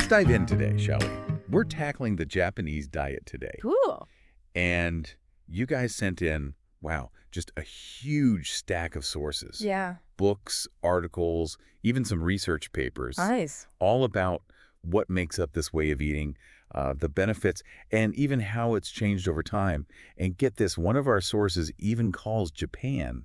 dive in today, shall we? We're tackling the Japanese diet today. Cool. And you guys sent in, wow, just a huge stack of sources. Yeah. Books, articles, even some research papers. Nice. All about what makes up this way of eating, the benefits, and even how it's changed over time. And get this, one of our sources even calls Japan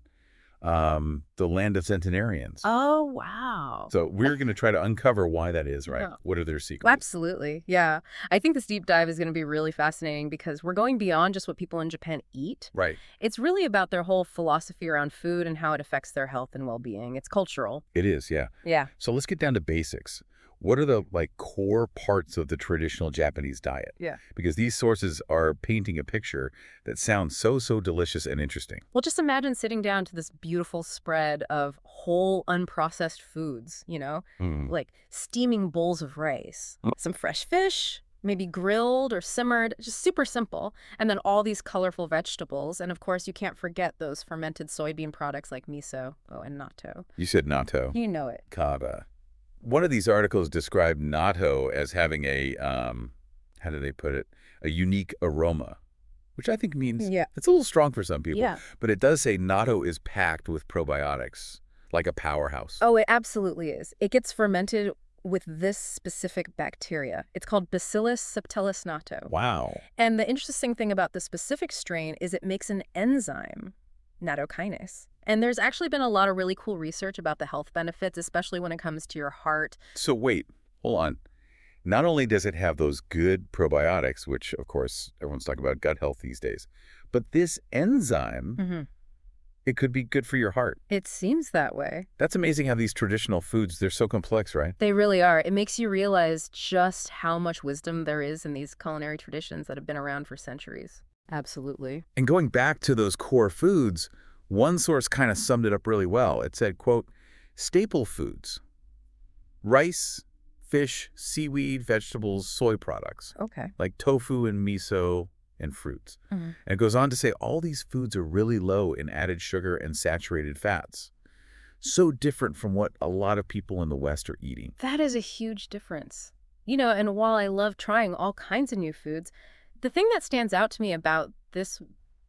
the land of centenarians. Oh, wow. So we're going to try to uncover why that is, right? Yeah. What are their secrets? Absolutely. Yeah. I think this deep dive is going to be really fascinating because we're going beyond just what people in Japan eat. Right. It's really about their whole philosophy around food and how it affects their health and well-being. It's cultural. It is, yeah. Yeah. So let's get down to basics. What are the core parts of the traditional Japanese diet? Yeah. Because these sources are painting a picture that sounds so delicious and interesting. Well, just imagine sitting down to this beautiful spread of whole unprocessed foods, like steaming bowls of rice, some fresh fish, maybe grilled or simmered, just super simple. And then all these colorful vegetables. And of course, you can't forget those fermented soybean products like miso, and natto. You said natto. You know it. Kaba. One of these articles described natto as having a, how do they put it, a unique aroma, which I think means it's a little strong for some people. Yeah. But it does say natto is packed with probiotics, like a powerhouse. Oh, it absolutely is. It gets fermented with this specific bacteria. It's called Bacillus subtilis natto. Wow. And the interesting thing about the specific strain is it makes an enzyme, nattokinase. And there's actually been a lot of really cool research about the health benefits, especially when it comes to your heart. So wait, hold on. Not only does it have those good probiotics, which, of course, everyone's talking about gut health these days, but this enzyme, it could be good for your heart. It seems that way. That's amazing how these traditional foods, they're so complex, right? They really are. It makes you realize just how much wisdom there is in these culinary traditions that have been around for centuries. Absolutely. And going back to those core foods, one source kind of summed it up really well. It said, quote, staple foods, rice, fish, seaweed, vegetables, soy products, like tofu and miso and fruits. And it goes on to say all these foods are really low in added sugar and saturated fats. So different from what a lot of people in the West are eating. That is a huge difference. And while I love trying all kinds of new foods, the thing that stands out to me about this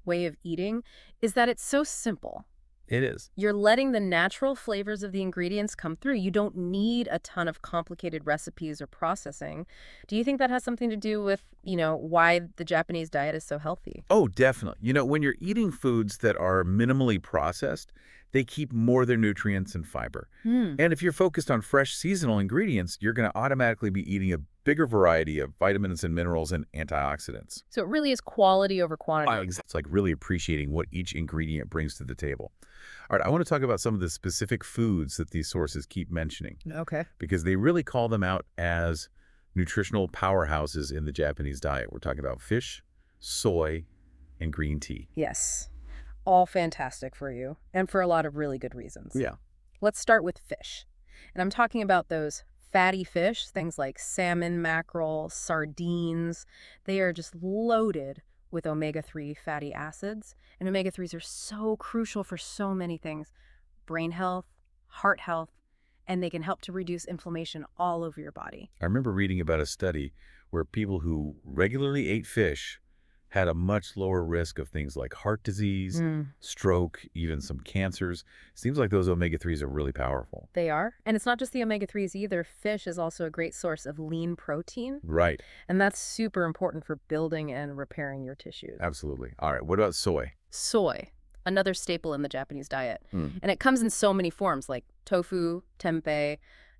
way of eating is that it's so simple. It is. You're letting the natural flavors of the ingredients come through. You don't need a ton of complicated recipes or processing. Do you think that has something to do with, why the Japanese diet is so healthy? Oh, definitely. When you're eating foods that are minimally processed, they keep more of their nutrients and fiber. And if you're focused on fresh seasonal ingredients, you're going to automatically be eating a bigger variety of vitamins and minerals and antioxidants. So it really is quality over quantity. It's like really appreciating what each ingredient brings to the table. All right, I want to talk about some of the specific foods that these sources keep mentioning. Okay. Because they really call them out as nutritional powerhouses in the Japanese diet. We're talking about fish, soy, and green tea. Yes. All fantastic for you, and for a lot of really good reasons. Yeah. Let's start with fish. And I'm talking about those fatty fish, things like salmon, mackerel, sardines. They are just loaded with omega-3 fatty acids. And omega-3s are so crucial for so many things. Brain health, heart health, and they can help to reduce inflammation all over your body. I remember reading about a study where people who regularly ate fish had a much lower risk of things like heart disease, stroke, even some cancers. Seems like those omega-3s are really powerful. They are. And it's not just the omega-3s either. Fish is also a great source of lean protein. Right. And that's super important for building and repairing your tissues. Absolutely. All right. What about soy? Soy, another staple in the Japanese diet. And it comes in so many forms like tofu, tempeh,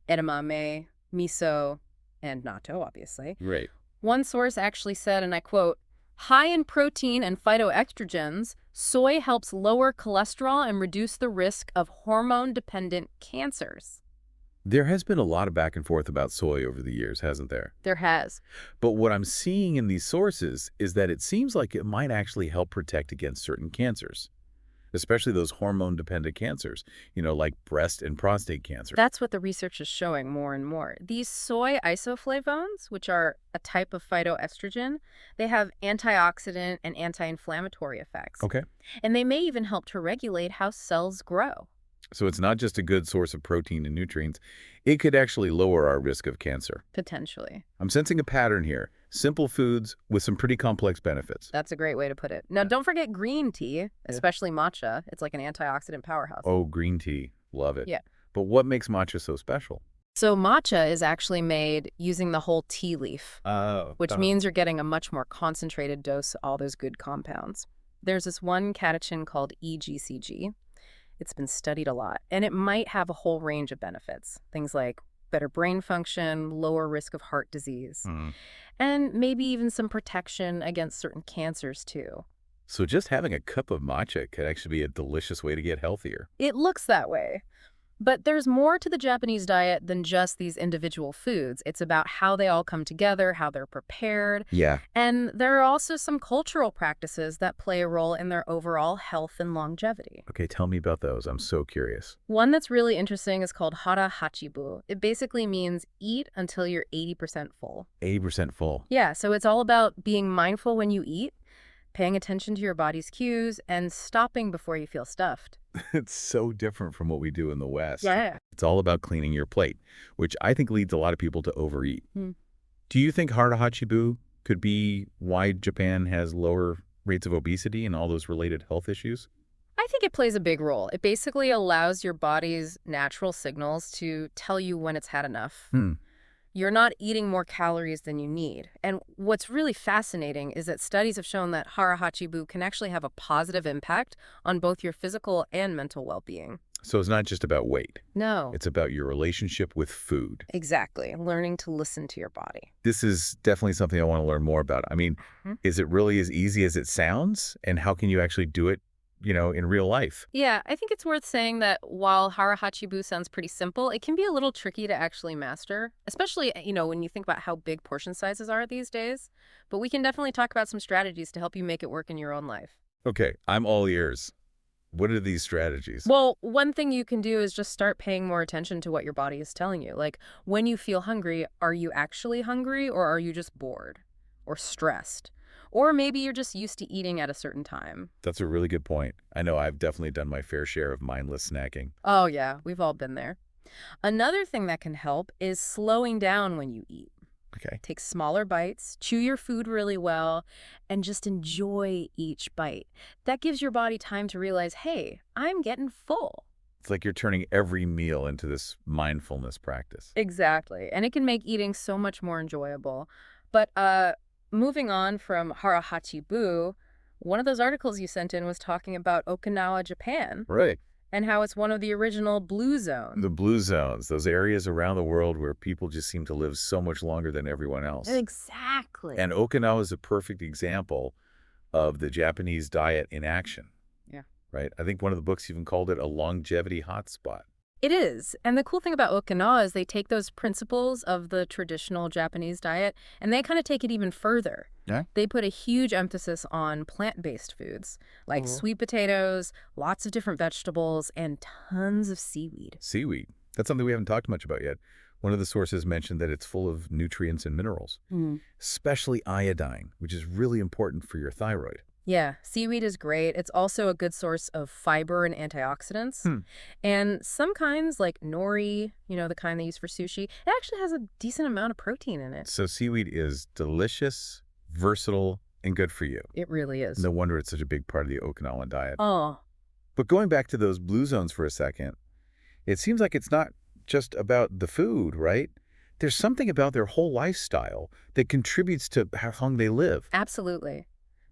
edamame, miso, and natto, obviously. Right. One source actually said, and I quote, high in protein and phytoestrogens, soy helps lower cholesterol and reduce the risk of hormone-dependent cancers. There has been a lot of back and forth about soy over the years, hasn't there? There has. But what I'm seeing in these sources is that it seems like it might actually help protect against certain cancers, especially those hormone-dependent cancers, like breast and prostate cancer. That's what the research is showing more and more. These soy isoflavones, which are a type of phytoestrogen, they have antioxidant and anti-inflammatory effects. Okay. And they may even help to regulate how cells grow. So it's not just a good source of protein and nutrients. It could actually lower our risk of cancer. Potentially. I'm sensing a pattern here. Simple foods with some pretty complex benefits. That's a great way to put it. Now, Yeah. don't forget green tea, Yeah. especially matcha. It's like an antioxidant powerhouse. Oh, green tea. Love it. Yeah. But what makes matcha so special? So matcha is actually made using the whole tea leaf, Oh, which means you're getting a much more concentrated dose of all those good compounds. There's this one catechin called EGCG. It's been studied a lot, and it might have a whole range of benefits. Things like better brain function, lower risk of heart disease, and maybe even some protection against certain cancers too. So just having a cup of matcha could actually be a delicious way to get healthier. It looks that way. But there's more to the Japanese diet than just these individual foods. It's about how they all come together, how they're prepared, Yeah. and there are also some cultural practices that play a role in their overall health and longevity. Okay, tell me about those. I'm so curious. One that's really interesting is called hara hachibu. It basically means eat until you're 80% full. 80% full. Yeah, so it's all about being mindful when you eat, paying attention to your body's cues, and stopping before you feel stuffed. It's so different from what we do in the West. Yeah. It's all about cleaning your plate, which I think leads a lot of people to overeat. Hmm. Do you think Hara Hachibu could be why Japan has lower rates of obesity and all those related health issues? I think it plays a big role. It basically allows your body's natural signals to tell you when it's had enough. You're not eating more calories than you need. And what's really fascinating is that studies have shown that hara hachibu can actually have a positive impact on both your physical and mental well-being. So it's not just about weight. No. It's about your relationship with food. Exactly. Learning to listen to your body. This is definitely something I want to learn more about. I mean, is it really as easy as it sounds? And how can you actually do it, in real life? Yeah, I think it's worth saying that while hara hachibu sounds pretty simple, it can be a little tricky to actually master, especially, when you think about how big portion sizes are these days. But we can definitely talk about some strategies to help you make it work in your own life. Okay, I'm all ears. What are these strategies? Well, one thing you can do is just start paying more attention to what your body is telling you. Like, when you feel hungry, are you actually hungry or are you just bored or stressed? Or maybe you're just used to eating at a certain time. That's a really good point. I know I've definitely done my fair share of mindless snacking. Oh, yeah, we've all been there. Another thing that can help is slowing down when you eat. Okay. Take smaller bites, chew your food really well, and just enjoy each bite. That gives your body time to realize, hey, I'm getting full. It's like you're turning every meal into this mindfulness practice. Exactly. And it can make eating so much more enjoyable. But moving on from hara hachibu, one of those articles you sent in was talking about Okinawa, Japan, Right. and how it's one of the original blue zones. The blue zones, those areas around the world where people just seem to live so much longer than everyone else. Exactly. And Okinawa is a perfect example of the Japanese diet in action. Yeah. Right? I think one of the books even called it a longevity hotspot. It is. And the cool thing about Okinawa is they take those principles of the traditional Japanese diet and they kind of take it even further. Yeah. They put a huge emphasis on plant-based foods like sweet potatoes, lots of different vegetables, and tons of seaweed. Seaweed. That's something we haven't talked much about yet. One of the sources mentioned that it's full of nutrients and minerals, especially iodine, which is really important for your thyroid. Yeah, seaweed is great. It's also a good source of fiber and antioxidants. And some kinds, like nori, the kind they use for sushi, it actually has a decent amount of protein in it. So seaweed is delicious, versatile, and good for you. It really is. No wonder it's such a big part of the Okinawan diet. Oh. But going back to those blue zones for a second, it seems like it's not just about the food, right? There's something about their whole lifestyle that contributes to how long they live. Absolutely.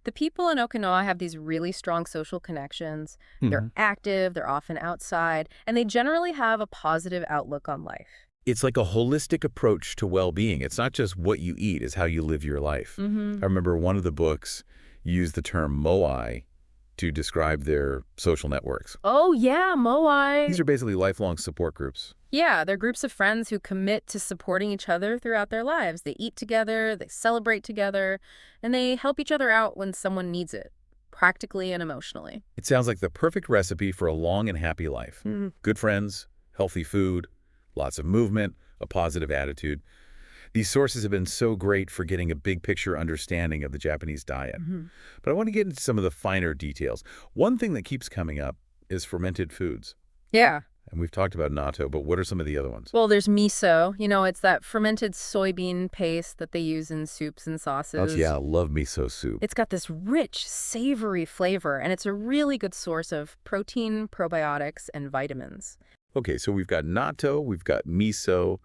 The people in Okinawa have these really strong social connections. They're active, they're often outside, and they generally have a positive outlook on life. It's like a holistic approach to well-being. It's not just what you eat, it's how you live your life. I remember one of the books used the term moai to describe their social networks. Oh, yeah, moai. These are basically lifelong support groups. Yeah, they're groups of friends who commit to supporting each other throughout their lives. They eat together, they celebrate together, and they help each other out when someone needs it, practically and emotionally. It sounds like the perfect recipe for a long and happy life. Good friends, healthy food, lots of movement, a positive attitude. These sources have been so great for getting a big picture understanding of the Japanese diet. But I want to get into some of the finer details. One thing that keeps coming up is fermented foods. Yeah. And we've talked about natto, but what are some of the other ones? Well, there's miso. It's that fermented soybean paste that they use in soups and Oh, sauces. yeah, I love miso soup. It's got this rich, savory flavor, and it's a really good source of protein, probiotics, and vitamins. Okay, so we've got natto, we've got miso.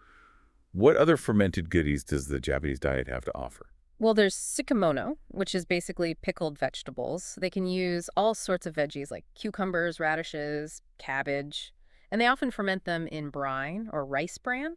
What other fermented goodies does the Japanese diet have to offer? Well, there's tsukemono, which is basically pickled vegetables. They can use all sorts of veggies like cucumbers, radishes, cabbage, and they often ferment them in brine or rice bran.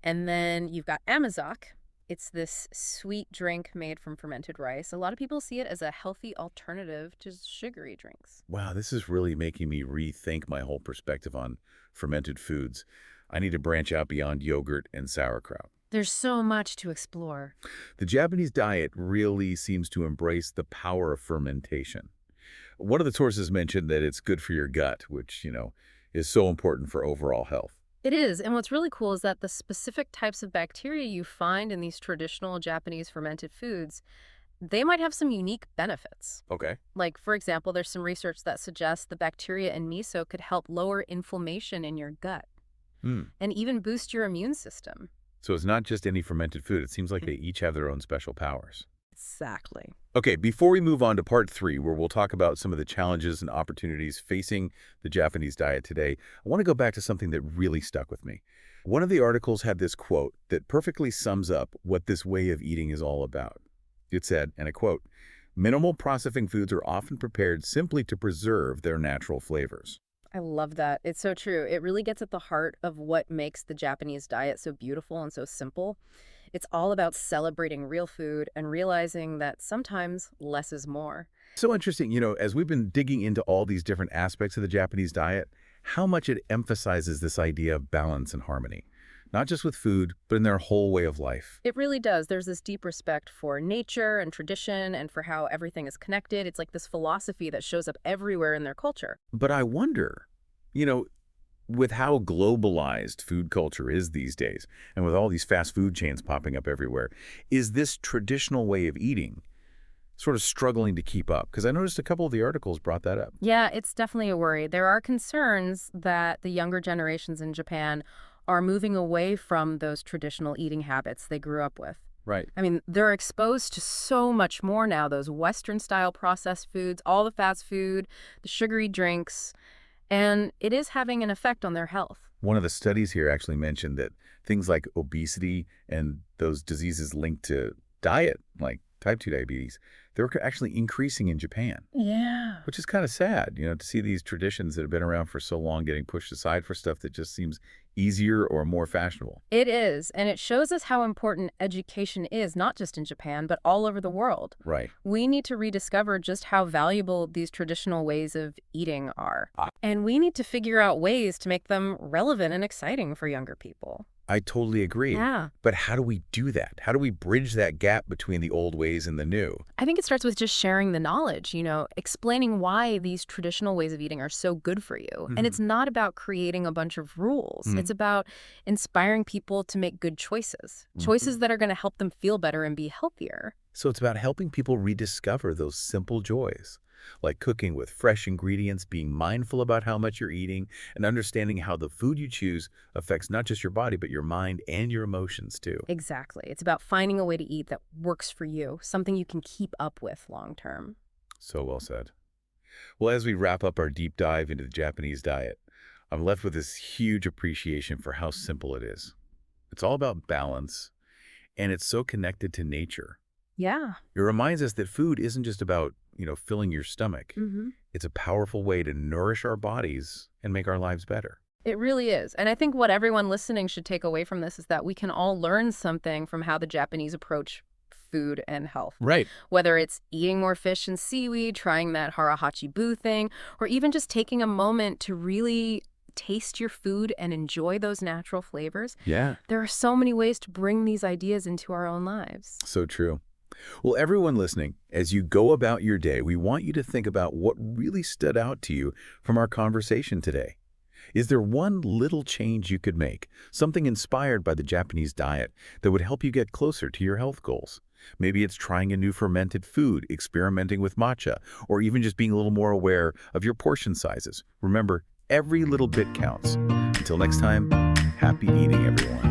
And then you've got amazake. It's this sweet drink made from fermented rice. A lot of people see it as a healthy alternative to sugary drinks. Wow, this is really making me rethink my whole perspective on fermented foods. I need to branch out beyond yogurt and sauerkraut. There's so much to explore. The Japanese diet really seems to embrace the power of fermentation. One of the sources mentioned that it's good for your gut, which, is so important for overall health. It is, and what's really cool is that the specific types of bacteria you find in these traditional Japanese fermented foods, they might have some unique benefits. Okay. Like, for example, there's some research that suggests the bacteria in miso could help lower inflammation in your gut Hmm. and even boost your immune system. So it's not just any fermented food. It seems like they each have their own special powers. Exactly. Okay, before we move on to part 3, where we'll talk about some of the challenges and opportunities facing the Japanese diet today, I want to go back to something that really stuck with me. One of the articles had this quote that perfectly sums up what this way of eating is all about. It said, and I quote, "Minimal processing foods are often prepared simply to preserve their natural flavors." I love that. It's so true. It really gets at the heart of what makes the Japanese diet so beautiful and so simple. It's all about celebrating real food and realizing that sometimes less is more. So interesting, as we've been digging into all these different aspects of the Japanese diet, how much it emphasizes this idea of balance and harmony, not just with food, but in their whole way of life. It really does. There's this deep respect for nature and tradition and for how everything is connected. It's like this philosophy that shows up everywhere in their culture. But I wonder, you know, with how globalized food culture is these days, and with all these fast food chains popping up everywhere, is this traditional way of eating sort of struggling to keep up? Because I noticed a couple of the articles brought that up. Yeah, it's definitely a worry. There are concerns that the younger generations in Japan are moving away from those traditional eating habits they grew up with. Right. I mean, they're exposed to so much more now, those Western-style processed foods, all the fast food, the sugary drinks, and it is having an effect on their health. One of the studies here actually mentioned that things like obesity and those diseases linked to diet, like type 2 diabetes, they were actually increasing in Japan, Yeah. which is kind of sad, to see these traditions that have been around for so long getting pushed aside for stuff that just seems easier or more fashionable. It is, and it shows us how important education is, not just in Japan, but all over the world. Right. We need to rediscover just how valuable these traditional ways of eating are. And we need to figure out ways to make them relevant and exciting for younger people. I totally agree. Yeah. But how do we do that? How do we bridge that gap between the old ways and the new? I think it starts with just sharing the knowledge, explaining why these traditional ways of eating are so good for you. And it's not about creating a bunch of rules. It's about inspiring people to make good choices, choices that are going to help them feel better and be healthier. So it's about helping people rediscover those simple joys, like cooking with fresh ingredients, being mindful about how much you're eating, and understanding how the food you choose affects not just your body, but your mind and your emotions too. Exactly. It's about finding a way to eat that works for you, something you can keep up with long term. So well said. Well, as we wrap up our deep dive into the Japanese diet, I'm left with this huge appreciation for how simple it is. It's all about balance, and it's so connected to nature. Yeah. It reminds us that food isn't just about, filling your stomach. It's a powerful way to nourish our bodies and make our lives better. It really is. And I think what everyone listening should take away from this is that we can all learn something from how the Japanese approach food and health. Right. Whether it's eating more fish and seaweed, trying that harahachi-bu thing, or even just taking a moment to really taste your food and enjoy those natural flavors. Yeah. There are so many ways to bring these ideas into our own lives. So true. Well, everyone listening, as you go about your day, we want you to think about what really stood out to you from our conversation today. Is there one little change you could make, something inspired by the Japanese diet that would help you get closer to your health goals? Maybe it's trying a new fermented food, experimenting with matcha, or even just being a little more aware of your portion sizes. Remember, Every little bit counts. Until next time, happy eating, everyone.